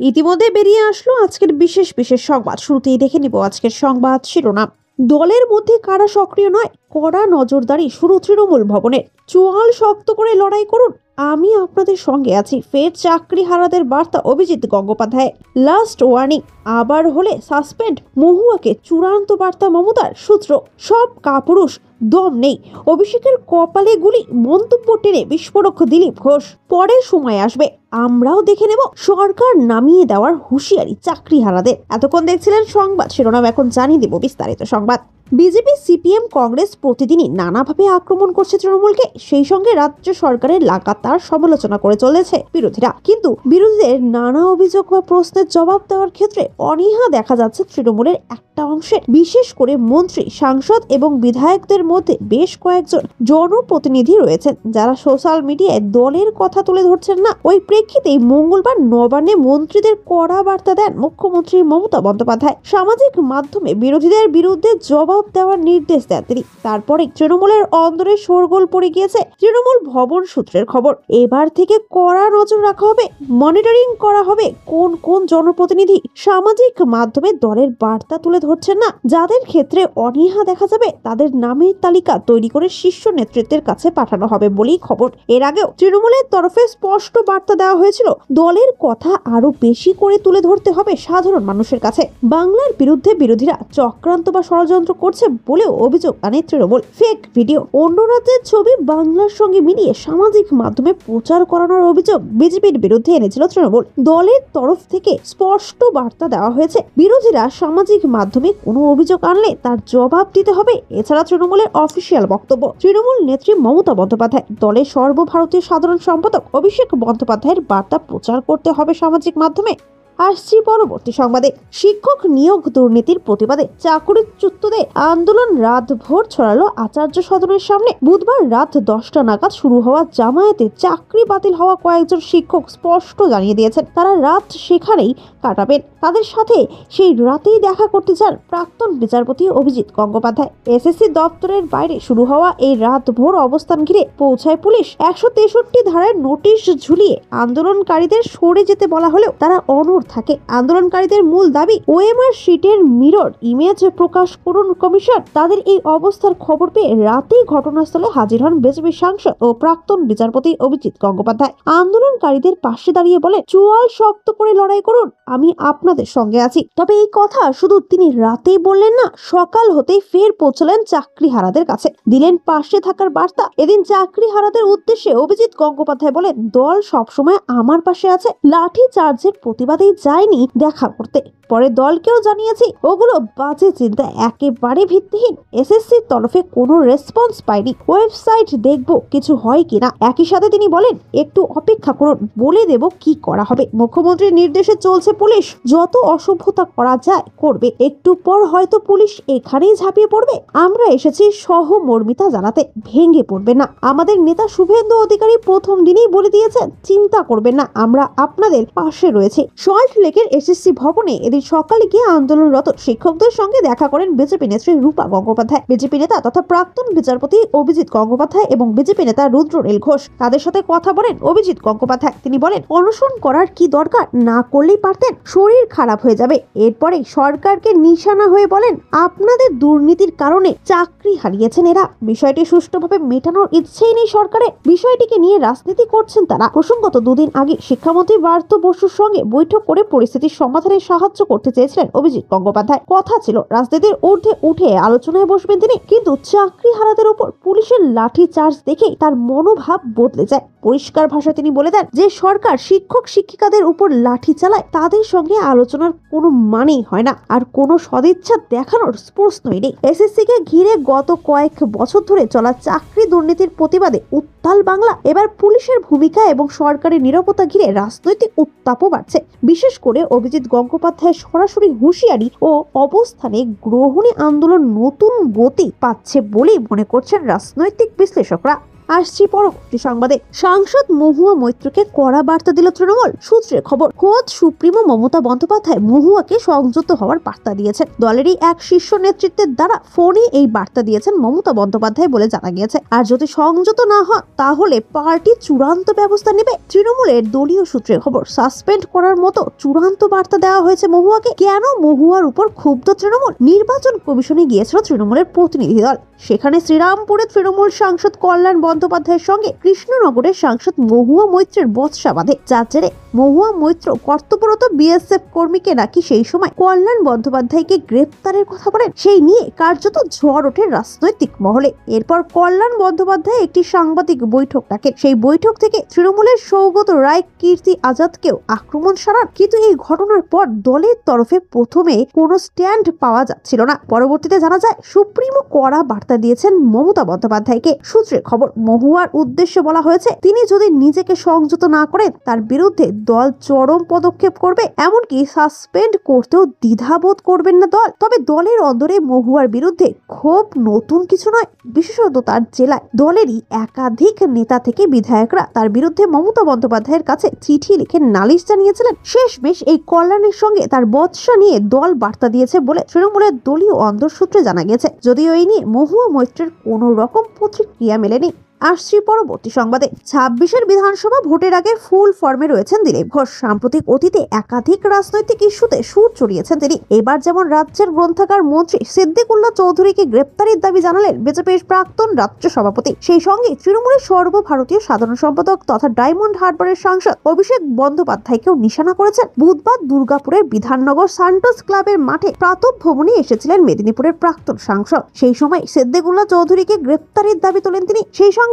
ইতিমধ্যে বেরিয়ে আসলো আজকের বিশেষ বিশেষ সংবাদ। শুরুতেই দেখে নিব আজকের সংবাদ শিরোনাম। দলের মধ্যে কারা সক্রিয় নয়, কড়া নজরদারি শুরু তৃণমূল ভবনের। চোয়াল শক্ত করে লড়াই করুন, আমি আপনাদের সঙ্গে আছি। ফের চাকরি হারাদের বার্তা অভিজিৎ গঙ্গোপাধ্যায়। লাস্ট ওয়ার্নিং, আবার হলে সাসপেন্ড মহুয়াকে চূড়ান্ত বার্তা মমতার। সূত্র, সব কাপুরুষ, দম নেই। অভিষেকের কপালে গুলি, মন্তব্য টেনে বিস্ফোরক দিলীপ ঘোষ। পরের সময় আসবে, আমরাও দেখে নেব সরকার নামিয়ে দেওয়ার হুঁশিয়ারি চাকরি হারাদের। এতক্ষণ দেখছিলেন সংবাদ শিরোনাম, এখন জানিয়ে দেব বিস্তারিত সংবাদ। বিজেপি, সিপিএম, কংগ্রেস প্রতিদিনই নানাভাবে আক্রমণ করছে তৃণমূলকে। সেই সঙ্গে রাজ্য সরকারের লাগাতার সমালোচনা করে চলেছে বিরোধীরা। কিন্তু বিরোধীদের নানা অভিযোগ বা প্রশ্নের জবাব দেওয়ার ক্ষেত্রে অনীহা দেখা যাচ্ছে তৃণমূলের একটা অংশে। বিশেষ করে মন্ত্রী, সাংসদ এবং বিধায়কদের মধ্যে বেশ কয়েকজন জনপ্রতিনিধি রয়েছেন যারা সোশ্যাল মিডিয়ায় দলের কথা তুলে ধরছেন না। ওই প্রেক্ষিতেই মঙ্গলবার নবান্নে মন্ত্রীদের কড়া বার্তা দেন মুখ্যমন্ত্রী মমতা বন্দ্যোপাধ্যায়। সামাজিক মাধ্যমে বিরোধীদের বিরুদ্ধে জবাব দেওয়ার নির্দেশ দেন তিনি। তারপরে তৃণমূলের অন্দরে শোরগোল পড়ে গিয়েছে। তৃণমূল ভবন সূত্রের খবর, এবার থেকে কড়া নজর রাখা হবে, মনিটরিং করা হবে কোন কোন জনপ্রতিনিধি সামাজিক মাধ্যমে দলের বার্তা তুলে ধরছেন না। যাদের ক্ষেত্রে অনীহা দেখা যাবে তাদের নামের তালিকা তৈরি করে শীর্ষ নেতৃত্বের কাছে পাঠানো হবে বলেই খবর। এর আগেও তৃণমূলের তরফে স্পষ্ট বার্তা দেওয়া হয়েছিল, দলের কথা আরো বেশি করে তুলে ধরতে হবে সাধারণ মানুষের কাছে। বাংলার বিরুদ্ধে বিরোধীরা চক্রান্ত বা ষড়যন্ত্র করছে বলেও অভিযোগ আনে তৃণমূল। ফেক ভিডিও, অন্য রাজ্যের ছবি বাংলার সঙ্গে মিলিয়ে সামাজিক মাধ্যমে প্রচার করানোর অভিযোগ বিজেপির বিরুদ্ধে এনেছিল তৃণমূল। দলের তরফ থেকে স্পষ্ট বার্তা দেওয়া হয়েছে, বিরোধীরা সামাজিক মাধ্যমে কোনো অভিযোগ আনলে তার জবাব দিতে হবে। এছাড়া তৃণমূলের অফিসিয়াল বক্তব্য, তৃণমূল নেত্রী মমতা বন্দ্যোপাধ্যায়, দলের সর্বভারতীয় সাধারণ সম্পাদক অভিষেক বন্দ্যোপাধ্যায়ের বার্তা প্রচার করতে হবে সামাজিক মাধ্যমে। আসছি পরবর্তী সংবাদে। শিক্ষক নিয়োগ দুর্নীতির প্রতিবাদে চাকরিচ্যুতদের আন্দোলন রাতভর ছড়ালো আচার্য সদনের সামনে। বুধবার রাত 10টা নাগাদ শুরু হওয়া জামায়াতে চাকরি বাতিল হওয়া কয়েকজন শিক্ষক স্পষ্ট জানিয়ে দিয়েছেন তারা রাত সেখানেই কাটাবেন। তাদের সাথে সেই রাতেই দেখা করতে চান প্রাক্তন বিচারপতি অভিজিৎ গঙ্গোপাধ্যায়। এসএসসি দপ্তরের বাইরে শুরু হওয়া এই রাতভর অবস্থান ঘিরে পৌঁছায় পুলিশ। 163 ধারায় নোটিশ ঝুলিয়ে আন্দোলনকারীদের সরে যেতে বলা হলেও তারা অনড় থাকে। আন্দোলনকারীদের মূল দাবি, ওএমআর শিটের মিরর ইমেজ প্রকাশ করুন কমিশন। তাদের এই অবস্থার খবর পেয়ে রাতেই ঘটনাস্থলে হাজির হন বিজেপি সাংসদ ও প্রাক্তন বিচারপতি অভিজিৎ গঙ্গোপাধ্যায়। আন্দোলনকারীদের পাশে দাঁড়িয়ে বলে, চোয়াল শক্ত করে লড়াই করুন, আমি আপনাদের সঙ্গে আছি। তবে এই কথা শুধু তিনি রাতেই বললেন না, সকাল হতেই ফের পৌঁছলেন চাকরি হারাদের কাছে, দিলেন পাশে থাকার বার্তা। এদিন চাকরি হারাদের উদ্দেশ্যে অভিজিৎ গঙ্গোপাধ্যায় বলেন, দল সবসময় আমার পাশে আছে, লাঠি চার্জের প্রতিবাদে যায়নি দেখা করতে। পরে দলকেও জানিয়েছি ওগুলো বাজে চিন্তা, একেবারে ভিত্তিহীন। এসএসসির তরফে কোনো রেসপন্স পাইনি, ওয়েবসাইট দেখবো কিছু হয় কিনা। একই সাথে তিনি বলেন, একটু অপেক্ষা করুন, বলে দেব কি করা হবে। মুখ্যমন্ত্রীর নির্দেশে চলছে পুলিশ, যত অসভ্যতা করা যায় করবে। একটু পর হয়তো পুলিশ এখানেই ঝাঁপিয়ে পড়বে। আমরা এসেছি সহমর্মিতা জানাতে, ভেঙে পড়বে না। আমাদের নেতা শুভেন্দু অধিকারী প্রথম দিনেই বলে দিয়েছেন, চিন্তা করবেন না, আমরা আপনাদের পাশে রয়েছে। সল্ট লেকের এসএসসি ভবনে এদিন সকালে গিয়ে আন্দোলনরত শিক্ষকদের সঙ্গে দেখা করেন বিজেপি নেত্রী রূপা গঙ্গোপাধ্যায়, বিজেপি নেতা তথা প্রাক্তন বিচারপতি অভিজিৎ গঙ্গোপাধ্যায় এবং বিজেপি নেতা রুদ্রনীল ঘোষ। তাদের সাথে কথা বলেন অভিজিৎ গঙ্গোপাধ্যায়। তিনি বলেন, অনশন করার কি দরকার, না করলেই পারতেন, শরীর খারাপ হয়ে যাবে। এরপরে সরকারকে নিশানা হয়ে বলেন, আপনাদের দুর্নীতির কারণে চাকরি হারিয়েছেন এরা। বিষয়টি সুষ্ঠুভাবে মেটানোর ইচ্ছেই নেই সরকারের, বিষয়টিকে নিয়ে রাজনীতি করছেন তারা। প্রসঙ্গত, দুদিন আগে শিক্ষামন্ত্রী পার্থ বসুর সঙ্গে বৈঠক করে পরিস্থিতির সমাধানে সাহায্য করতে চেয়েছিলেন অভিজিৎ গঙ্গোপাধ্যায়। কথা ছিল রাজনীতির ঊর্ধ্বে উঠে আলোচনায় বসবেন তিনি, কিন্তু চাকরি হারাদের উপর পুলিশের লাঠি চার্জ দেখে তার মনোভাব বদলে যায়। পরিষ্কার ভাষায় তিনি বলে দেন, যে সরকার শিক্ষক শিক্ষিকাদের উপর লাঠি চালায় তাদের সঙ্গে আলোচনার কোনো মানেই হয় না, আর কোনো সদিচ্ছা দেখানোর প্রশ্নই নেই। এসএসসি কে ঘিরে গত কয়েক বছর ধরে চলা চাকরি দুর্নীতির প্রতিবাদে উত্তাল বাংলা। এবার পুলিশের ভূমিকা এবং সরকারি নিরাপত্তা ঘিরে রাজনৈতিক উত্তাপও বাড়ছে। বিশেষ করে অভিজিৎ গঙ্গোপাধ্যায়ের সরাসরি হুঁশিয়ারি ও অবস্থানে গ্রহণী আন্দোলন নতুন গতি পাচ্ছে বলেই মনে করছেন রাজনৈতিক বিশ্লেষকরা। আসছি পরবর্তী সংবাদে। সাংসদ মহুয়া মৈত্রকে কড়া বার্তা দিল তৃণমূল সূত্রের খবর। খোদ সুপ্রিমো মমতা বন্দ্যোপাধ্যায় মহুয়াকে সংযত হওয়ার বার্তা দিয়েছেন। দলেরই এক শীর্ষ নেতৃত্বের দ্বারা ফোনে এই বার্তা দিয়েছেন মমতা বন্দ্যোপাধ্যায় বলে জানা গিয়েছে। আর যদি সংযত না হন তাহলে পার্টি চূড়ান্ত ব্যবস্থা নেবে। তৃণমূলের দলীয় সূত্রের খবর, সাসপেন্ড করার মতো চূড়ান্ত বার্তা দেওয়া হয়েছে মহুয়াকে। কেন মহুয়ার উপর ক্ষুব্ধ তৃণমূল? নির্বাচন কমিশনে গিয়েছিল তৃণমূলের প্রতিনিধি দল। সেখানে শ্রীরামপুরে তৃণমূল সাংসদ কল্যাণ বন্দ্যোপাধ্যায়ের সঙ্গে কৃষ্ণনগরের সাংসদ মহুয়া মৈত্রের বচসা বাঁধে। যার জেরে মহুয়া মৈত্র কর্তব্যরত বিএসএফ কর্মীকে নাকি সেই সময় কল্যাণ বন্দ্যোপাধ্যায়কে গ্রেপ্তারের কথা বলেন। সেই নিয়ে কার্যত ঝড় ওঠে রাজনৈতিক মহলে। এরপর কল্যাণ বন্দ্যোপাধ্যায় একটি সাংবাদিক বৈঠক ডাকেন। সেই বৈঠক থেকে তৃণমূলের সৌগত রায়, কীর্তি আজাদকেও আক্রমণ সারান। কিন্তু এই ঘটনার পর দলের তরফে প্রথমে কোনো স্ট্যান্ড পাওয়া যাচ্ছিল না। পরবর্তীতে জানা যায় সুপ্রিমো কড়া বার্তা দিয়েছেন মমতা বন্দ্যোপাধ্যায়কে। সূত্রের খবর, মহুয়ার উদ্দেশ্যে বলা হয়েছে তিনি যদি নিজেকে সংযত না করেন তার বিরুদ্ধে দল চরম পদক্ষেপ করবে, এমনকি সাসপেন্ড করতেও দ্বিধাবোধ করবেন না দল। তবে দলের অন্দরে মহুয়ার বিরুদ্ধে ক্ষোভ নতুন কিছু নয়। বিশেষত তার জেলায় দলেরই একাধিক নেতা থেকে বিধায়করা তার বিরুদ্ধে মমতা বন্দ্যোপাধ্যায়ের কাছে চিঠি লিখে নালিশ জানিয়েছিলেন। শেষমেশ এই কল্যাণের সঙ্গে তার বচসা নিয়ে দল বার্তা দিয়েছে বলে তৃণমূলের দলীয় অন্তঃসূত্রে জানা গেছে। যদিও এই নিয়ে মহুয়া মৈত্রের কোনো রকম প্রতিক্রিয়া মেলেনি। আসছি পরবর্তী সংবাদে। 26-এর বিধানসভা ভোটের আগে ফুল ফর্মে রয়েছেন দিলীপ ঘোষ। সাম্প্রতিক অতীতে একাধিক রাজনৈতিক ইস্যুতে সুর চড়িয়েছেন তিনি। এবার যেমন রাজ্যের গ্রন্থাগার মন্ত্রী সিদ্দিকুল্লাহ চৌধুরীকে গ্রেপ্তারের দাবি জানালেন বিজেপির প্রাক্তন রাজ্য সভাপতি। সেই সঙ্গে তৃণমূলের সর্বভারতীয় সাধারণ সম্পাদক তথা ডায়মন্ড হারবারের সাংসদ অভিষেক বন্দ্যোপাধ্যায়কেও নিশানা করেছেন। বুধবার দুর্গাপুরের বিধাননগর সান্টোস ক্লাবের মাঠে প্রাতঃ ভ্রমণে এসেছিলেন মেদিনীপুরের প্রাক্তন সাংসদ। সেই সময় সিদ্দিকুল্লাহ চৌধুরীকে গ্রেপ্তারের দাবি তোলেন তিনি। সেই সঙ্গেই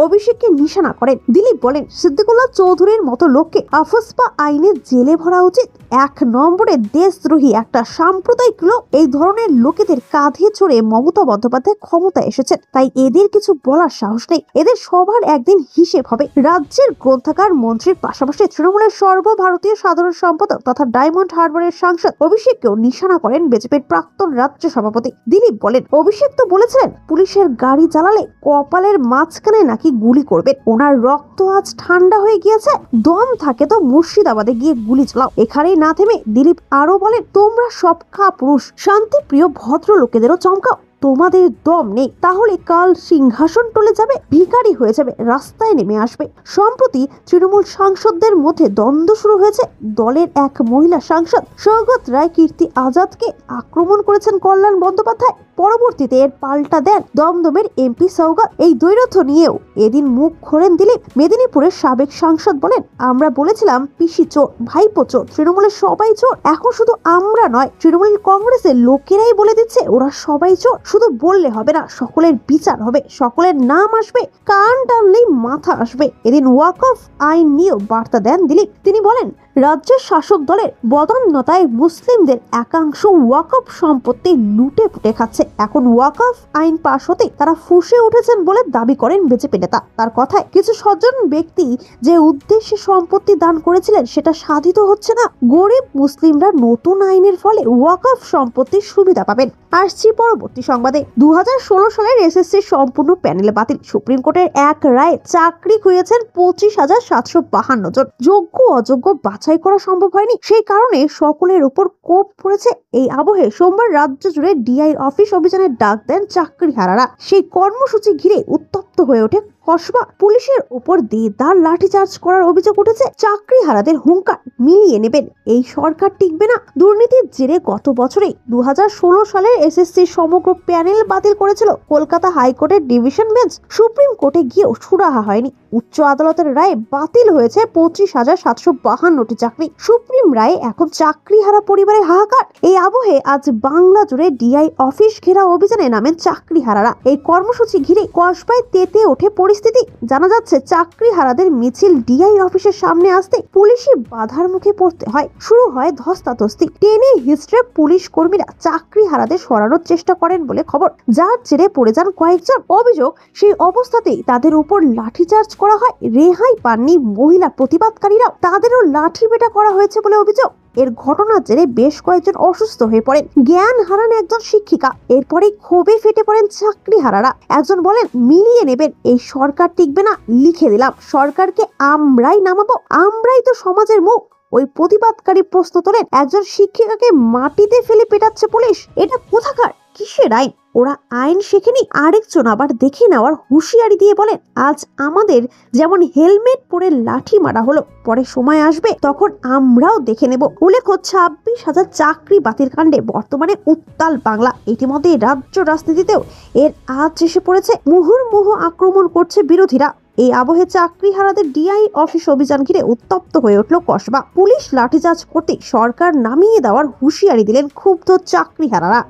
অভিষেককে নিশানা করেন। দিলীপ বলেন, সিদ্দিকুল্লাহ চৌধুরীর মতো লোককে আফস্পা আইনে জেলে ভরা উচিত। 1 নম্বরে দেশদ্রোহী একটা সাম্প্রদায়িক লোক। এই ধরনের লোকেদের কাঁধে চড়ে মমতা বন্দ্যোপাধ্যায় ক্ষমতায় এসেছেন, তাই এদের কিছু বলার সাহস নেই। এদের সবার একদিন হিসেব হবে। রাজ্যের গ্রন্থাগার মন্ত্রীর পাশাপাশি তৃণমূলের সর্বভারতীয় সাধারণ সম্পাদক তথা ডায়মন্ড হারবারের সাংসদ অভিষেককেও নিশানা করেন বিজেপির প্রাক্তন রাজ্য সভাপতি। দিলীপ বলেন, অভিষেক তো বলেছিলেন পুলিশের গাড়ি জ্বালালে কপালের মাঝখানে নাকি গুলি করবেন। ওনার রক্ত আজ ঠান্ডা হয়ে গিয়েছে। দম থাকে তো মুর্শিদাবাদে গিয়ে গুলি চালাও। এখানেই না থেমে দিলীপ আরো বলেন, তোমরা সব পুরুষ, শান্তিপ্রিয় ভদ্র লোকেদেরও চমকাও। তোমাদের দম নেই, তাহলে কাল সিংহাসন টলে যাবে, ভিখারি হয়ে যাবে, রাস্তায় নেমে আসবে। সম্প্রতি তৃণমূল সাংসদদের মধ্যে দ্বন্দ্ব শুরু হয়েছে। দলের এক মহিলা সাংসদ সৌগত রায়, কীর্তি আজাদকে আক্রমণ করেছেন কল্যাণ বন্দ্যোপাধ্যায়। পরবর্তীতে এর পাল্টা দেন দমদমের এমপি সৌগত। এই দ্বৈরথ নিয়েও এদিন মুখ খোলেন দিলীপ। মেদিনীপুরের সাবেক সাংসদ বলেন, আমরা বলেছিলাম পিসি চোর, ভাইপো চোর, তৃণমূলের সবাই চোর। এখন শুধু আমরা নয়, তৃণমূল কংগ্রেসের লোকেরাই বলে দিচ্ছে ওরা সবাই চোর। শুধু বললে হবে না, সকলের বিচার হবে, সকলের নাম আসবে, কান টানলেই মাথা আসবে। এদিন ওয়াকফ আইন নিয়েও বার্তা দেন দিলীপ। তিনি বলেন, রাজ্যের শাসক দলের বদান্যতায় মুসলিমদের একাংশ ওয়াকফ সম্পত্তি লুটে পুটে খাচ্ছে। এখন ওয়াকফ আইন পাশ হতে তারা ফুঁসে উঠেছেন বলে দাবি করেন বিজেপি নেতা। তার কথায়, কিছু সজ্জন ব্যক্তি যে উদ্দেশ্যে সম্পত্তি দান করেছিলেন সেটা সাধিত হচ্ছে না। গরিব মুসলিমরা নতুন আইনের ফলে ওয়াকফ সম্পত্তির সুবিধা পাবেন। আসছি পরবর্তী সংবাদে। 2016 সালের এসএসসি সম্পূর্ণ প্যানেল বাতিল। সুপ্রিম কোর্টের এক রায়ে চাকরি খুঁজেছেন 25,752 জন। যোগ্য অযোগ্য বাছাই করা সম্ভব হয়নি। সেই কারণে সকলের উপর কোপ পড়েছে। এই আবহে সোমবার রাজ্য জুড়ে ডিআই অফিস অভিযানের ডাক দেন চাকরিহারারা। সেই কর্মসূচি ঘিরে উত্তপ্ত হয়ে ওঠে কসবা। পুলিশের উপর দেদার লাঠিচার্জ করার অভিযোগ উঠেছে। চাকরিহারাদের হুঙ্কার, মিলিয়ে নেবেন, এই সরকার টিকবে না। দুর্নীতির জেরে গত বছরে 2016 সালের এসএসসি সমগ্র প্যানেল বাতিল করেছিল কলকাতা হাইকোর্টের ডিভিশন বেঞ্চ। সুপ্রিম কোর্টে গিয়েও সুরাহা হয়নি। উচ্চ আদালতের রায়ে বাতিল হয়েছে 25,752টি চাকরি। সুপ্রিম রায়ে এখন চাকরিহারা পরিবারের হাহাকার। এই আবহে আজ বাংলা জুড়ে ডিআই অফিস ঘেরা অভিযানে নামেন চাকরিহারারা। এই কর্মসূচি ঘিরে কসবায় তেতে ওঠে পরিস্থিতি। জানা যাচ্ছে, চাকরিহারাদের মিছিল ডিআই অফিসের সামনে আসতে পুলিশি বাধার মুখে পড়তে হয়। শুরু হয় ধস্তাধস্তি। টেনে হিস্ট্রে পুলিশ কর্মীরা চাকরিহারাদের সরানোর চেষ্টা করেন বলে খবর, যার জেরে পড়ে যান কয়েকজন। অভিযোগ, সেই অবস্থাতেই তাদের উপর লাঠিচার্জ করা হয়। রেহাই পাননি মহিলা প্রতিবাদকারীরাও, তাদেরও লাঠি পেটা করা হয়েছে বলে অভিযোগ। এর ঘটনার জেরে বেশ কয়েকজন অসুস্থ হয়ে পড়েন, জ্ঞান হারান একজন শিক্ষিকা। এরপরে ক্ষোভে ফেটে পড়েন চাকরিহারারা। একজন বলেন, মিলিয়ে নেবেন, এই সরকার টিকবে না, লিখে দিলাম, সরকারকে আমরাই নামাবো, আমরাই তো সমাজের মুখ। ওই প্রতিবাদকারী প্রশ্ন তোলেন, একজন শিক্ষিকাকে মাটিতে ফেলে পেটাচ্ছে পুলিশ, এটা কোথাকার কিসের আইন? ওরা আইন শেখেনি। আরেকজন আবার দেখে নেওয়ার হুঁশিয়ারি দিয়ে বলেন, আজ আমাদের যেমন হেলমেট পরে লাঠি মারা হলো, পরে সময় আসবে তখন আমরাও দেখে নেব। উল্লেখ্য, 26,000 চাকরি বাতিল কাণ্ডে বর্তমানে উত্তাল বাংলা। ইতিমধ্যে রাজ্য রাজনীতিতেও এর আজ এসে পড়েছে। মুহুর্মুহু আক্রমণ করছে বিরোধীরা। এই আবহে চাকরিহারাদের ডিআই অফিস অভিযান ঘিরে উত্তপ্ত হয়ে উঠল কসবা। পুলিশ লাঠিচার্জ করতে সরকার নামিয়ে দেওয়ার হুঁশিয়ারি দিলেন ক্ষুব্ধ চাকরিহারারা।